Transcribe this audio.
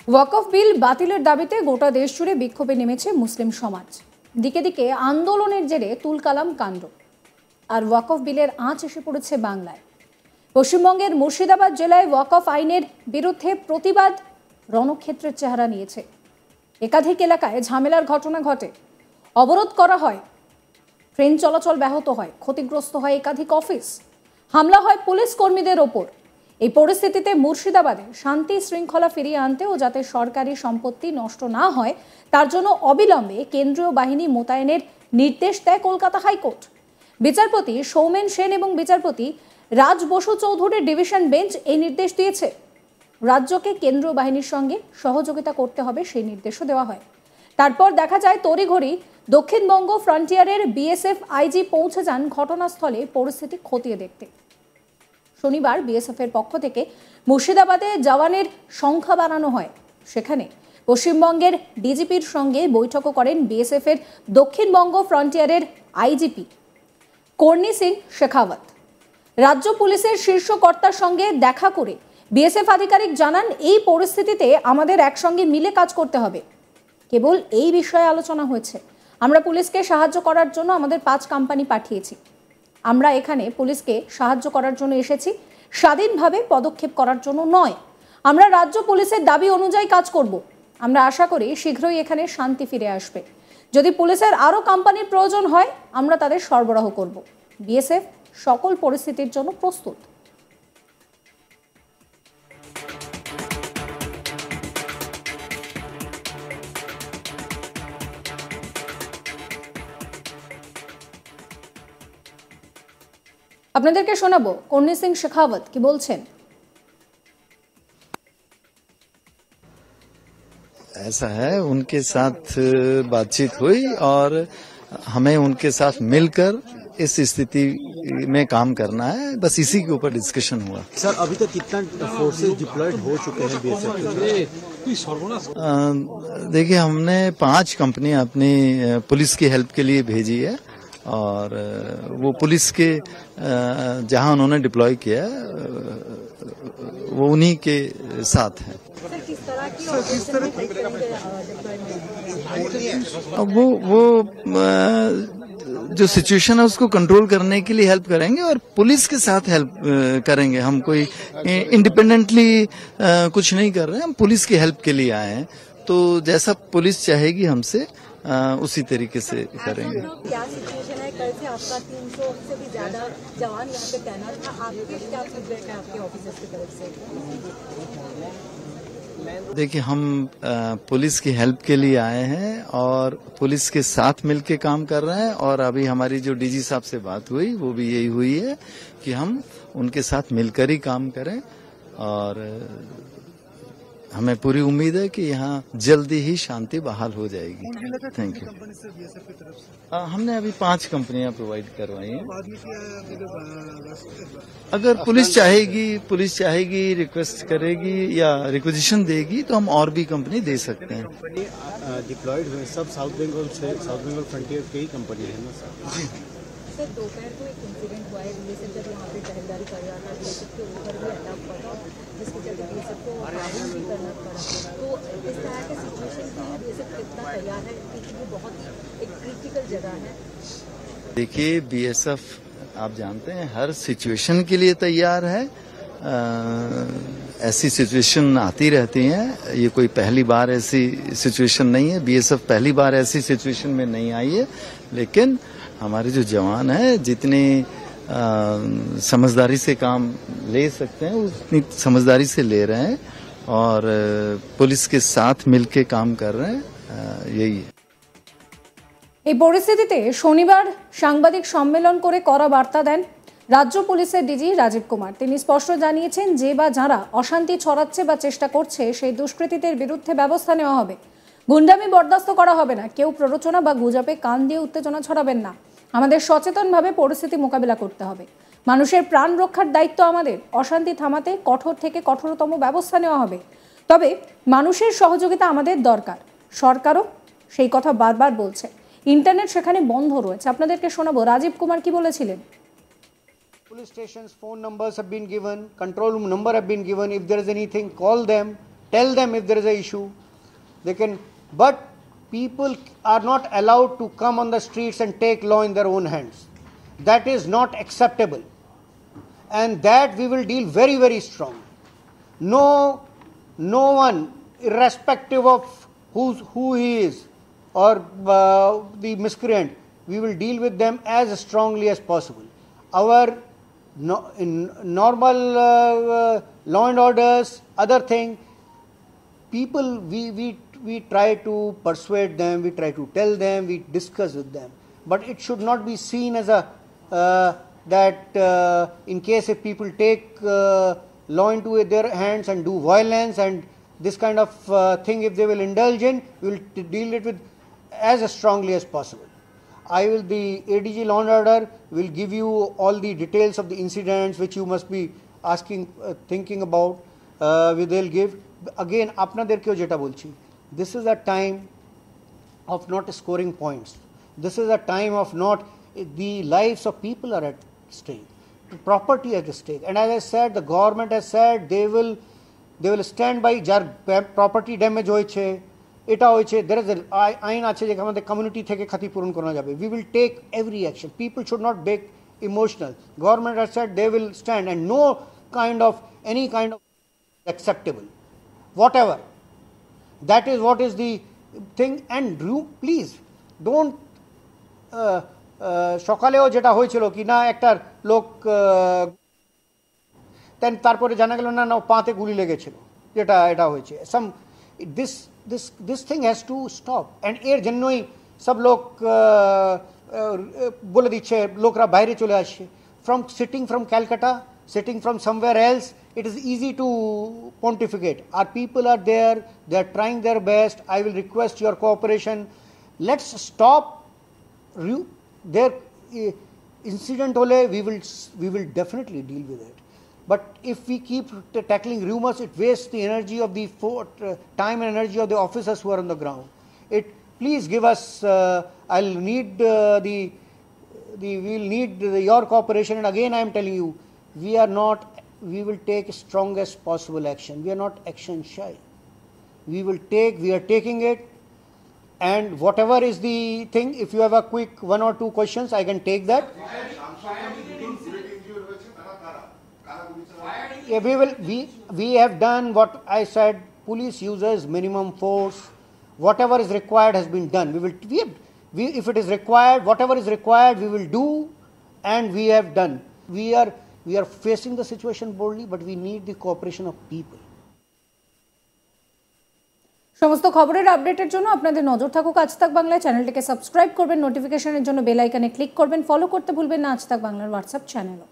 ওয়াকফ বিল বাতিলের দাবিতে গোটা দেশ জুড়ে বিক্ষোভে নেমেছে মুসলিম সমাজ। দিকে দিকে আন্দোলনের জেরে তুলকালাম কাণ্ড। আর ওয়াকফ বিলের আঁচ এসে পড়েছে বাংলায়। পশ্চিমবঙ্গের মুর্শিদাবাদ জেলায় ওয়াকফ আইনের বিরুদ্ধে প্রতিবাদ রণক্ষেত্রের চেহারা নিয়েছে। একাধিক এলাকায় ঝামেলার ঘটনা ঘটে, অবরোধ করা হয়, ট্রেন চলাচল ব্যাহত হয়, ক্ষতিগ্রস্ত হয় একাধিক অফিস, হামলা হয় পুলিশ কর্মীদের ওপর। এই পরিস্থিতিতে মুর্শিদাবাদে শান্তি শৃঙ্খলা ফিরিয়ে আনতে ও যাতে সরকারি সম্পত্তি নষ্ট না হয় তার জন্য অবিলম্বে কেন্দ্রীয় বাহিনী মোতায়েনের নির্দেশ দেয় কলকাতা হাইকোর্ট। বিচারপতি সৌমেন সেন এবং বিচারপতি রাজ বসু চৌধুরীর ডিভিশন বেঞ্চ এই নির্দেশ দিয়েছে। রাজ্যকে কেন্দ্রীয় বাহিনীর সঙ্গে সহযোগিতা করতে হবে সেই নির্দেশও দেওয়া হয়। তারপর দেখা যায় তড়িঘড়ি দক্ষিণবঙ্গ ফ্রন্টিয়ারের বিএসএফ আইজি পৌঁছে যান ঘটনাস্থলে পরিস্থিতি খতিয়ে দেখতে। শনিবার বিএসএফ এর পক্ষ থেকে মুর্শিদাবাদে জওয়ানের সংখ্যা বাড়ানো হয়। সেখানে পশ্চিমবঙ্গের ডিজিপির সঙ্গে বৈঠকও করেন বিএসএফ এর দক্ষিণবঙ্গ ফ্রন্টিয়ারের আইজিপি কর্ণী সিং শেখাওয়াত। রাজ্য পুলিশের শীর্ষ কর্তার সঙ্গে দেখা করে বিএসএফ আধিকারিক জানান, এই পরিস্থিতিতে আমাদের একসঙ্গে মিলে কাজ করতে হবে। কেবল এই বিষয়ে আলোচনা হয়েছে। আমরা পুলিশকে সাহায্য করার জন্য আমাদের 5 কোম্পানি পাঠিয়েছি। আমরা এখানে পুলিশকে সাহায্য করার জন্য এসেছি, স্বাধীনভাবে পদক্ষেপ করার জন্য নয়। আমরা রাজ্য পুলিশের দাবি অনুযায়ী কাজ করব। আমরা আশা করি শীঘ্রই এখানে শান্তি ফিরে আসবে। যদি পুলিশের আরও কোম্পানির প্রয়োজন হয় আমরা তাদের সরবরাহ করব। বিএসএফ সকল পরিস্থিতির জন্য প্রস্তুত। আপনাদেরকে শোনাবো কর্ণী সিং শেখাওয়াত কি বলছেন। ऐसा है, उनके साथ बातचीत हुई और हमें उनके साथ मिलकर इस स्थिति में काम करना है, बस इसी के ऊपर डिस्कशन हुआ। सर, अभी तक कितना फोर्सेस डिप्लॉयड हो चुके हैं बीएसएफ के? देखिए, हमने 5 कंपनियां अपनी पुलिस की हेल्प के लिए भेजी है और वो पुलिस के जहां उन्होंने डिप्लॉय किया है वो उन्हीं के साथ है। अब वो जो सिचुएशन है उसको कंट्रोल करने के लिए हेल्प करेंगे और पुलिस के साथ हेल्प करेंगे। हम कोई इंडिपेंडेंटली कुछ नहीं कर रहे हैं, हम पुलिस की हेल्प के लिए आए हैं। तो जैसा पुलिस चाहेगी हमसे उसी तरीके से करेंगे। क्या सिचुएशन है? कल से आपका 300 से भी ज्यादा जवान यहाँ पे तैनात था, आपके क्या फीडबैक है आपके ऑफिसर्स की तरफ से? देखिए, हम पुलिस की हेल्प के लिए आए हैं और पुलिस के साथ मिलके काम कर रहे हैं और अभी हमारी जो डीजी साहब से बात हुई वो भी यही हुई है कि हम उनके साथ मिलकर ही काम करें और हमें पूरी उम्मीद है कि यहाँ जल्दी ही शांति बहाल हो जाएगी। Thank you. हमने अभी 5 कंपनियां प्रोवाइड करवाई हैं। अगर पुलिस चाहेगी रिक्वेस्ट करेगी या रिक्वेजिशन देगी तो हम और भी कंपनी दे सकते हैं। डिप्लॉयड हुए सब साउथ बंगाल फ्रंटियर की ही कंपनी है ना सर? सर, दोपहर को एक इंसिडेंट हुआ है, बीएसएफ जब यहाँ पे टहलदारी कर रहा था, बीएसएफ के ऊपर भी अटैक हुआ था, जिसके चलते बीएसएफ को काबू भी करना पड़ा। तो इस तरह के सिचुएशन के लिए बीएसएफ कितना तैयार है, क्योंकि वो बहुत एक क्रिटिकल जगह है? देखिए, बीएसएफ आप जानते हैं हर सिचुएशन के लिए तैयार है। ऐसी सिचुएशन आती रहती हैं, ये कोई पहली बार ऐसी सिचुएशन नहीं है। बीएसएफ पहली बार ऐसी सिचुएशन में नहीं आई है, लेकिन हमारे जो जवान हैं जितनी समझदारी से काम ले सकते हैं उतनी समझदारी से ले रहे हैं और पुलिस के साथ मिलके काम कर रहे हैं, यही है। এই পরিস্থিতিতে শনিবার সাংবাদিক সম্মেলন করে কড়া বার্তা দেন রাজ্য পুলিশের ডিজি রাজীব কুমার। তিনি স্পষ্ট জানিয়েছেন যে বা যারা অশান্তি ছড়াচ্ছে বা চেষ্টা করছে সেই দুষ্কৃতীদের বিরুদ্ধে ব্যবস্থা নেওয়া হবে। গুন্ডামি বরদাস্ত করা হবে না। কেউ প্ররোচনা বা গুজবে কান দিয়ে উত্তেজনা ছড়াবেন না। আমাদের সচেতনভাবে পরিস্থিতি মোকাবিলা করতে হবে। মানুষের প্রাণ রক্ষার দায়িত্ব আমাদের। অশান্তি থামাতে কঠোর থেকে কঠোরতম ব্যবস্থা নেওয়া হবে। তবে মানুষের সহযোগিতা আমাদের দরকার। সরকারও সেই কথা বারবার বলছে। ইন্টারনেট সেখানে বন্ধ রয়েছে। আপনাদেরকে শোনাবো রাজীব কুমার কি বলেছিলেন। Police stations phone numbers have been given, control room number have been given. If there is anything, call them. tell them if there is an issue. They can, but people are not allowed to come on the streets and take law in their own hands. That is not acceptable, and that we will deal very, very strong. No one, irrespective of who he is or the miscreant, we will deal with them as strongly as possible. Our normal law and orders, other thing, people, we try to persuade them, we try to tell them, we discuss with them. But it should not be seen as a that in case if people take law into their hands and do violence and this kind of thing, if they will indulge in, we will deal it with as strongly as possible. The ADG Law and Order will give you all the details of the incidents which you must be asking, thinking about. They'll give. Again, আপনাদেরকেও যেটা বলছি, this is a time of not scoring points. This is a time of not, the lives of people are at stake, property at stake. And as I said, the government has said they will stand by যার property damage হয়েছে, এটা হয়েছে, there is a আইন আছে যে আমাদের community থেকে ক্ষতিপূরণ করা যাবে. We will take every action. People should not be emotional. Government has said they will stand, and no kind of, any kind of acceptable. Whatever. That is what is the thing. And please don't সকালেও যেটা হয়েছিল কি না, একটা লোক তারপরে জানা গেল না পাতে গুলি লেগেছিল, যেটা এটা হয়েছে. this thing has to stop. And এর জন্যই সব লোক বলে দিচ্ছে, লোকরা বাইরে চলে আসছে, sitting from Calcutta, sitting from somewhere else. It is easy to pontificate. Our people are there, they are trying their best. I will request your cooperation. Let's stop their incident. We will definitely deal with it. But if we keep tackling rumors, it wastes the energy of the time and energy of the officers who are on the ground. Please give us, I'll need we'll need your cooperation. And again, I am telling you, we will take strongest possible action. We are not action shy. We are taking it. And whatever is the thing, if you have a quick 1 or 2 questions, I can take that. We have done what I said. Police uses minimum force. Whatever is required has been done. If it is required, whatever is required, we will do, and we have done. We are facing the situation boldly, but we need the cooperation of people. সমস্ত খবরের আপডেটের জন্য আপনাদের নজর থাকুক আজ তাক বাংলায়। চ্যানেলটিকে সাবস্ক্রাইব করবেন, নোটিফিকেশনের জন্য বেল আইকনে ক্লিক করবেন, ফলো করতে ভুলবেন না আজ তাক বাংলার হোয়াটসঅ্যাপ চ্যানেলও।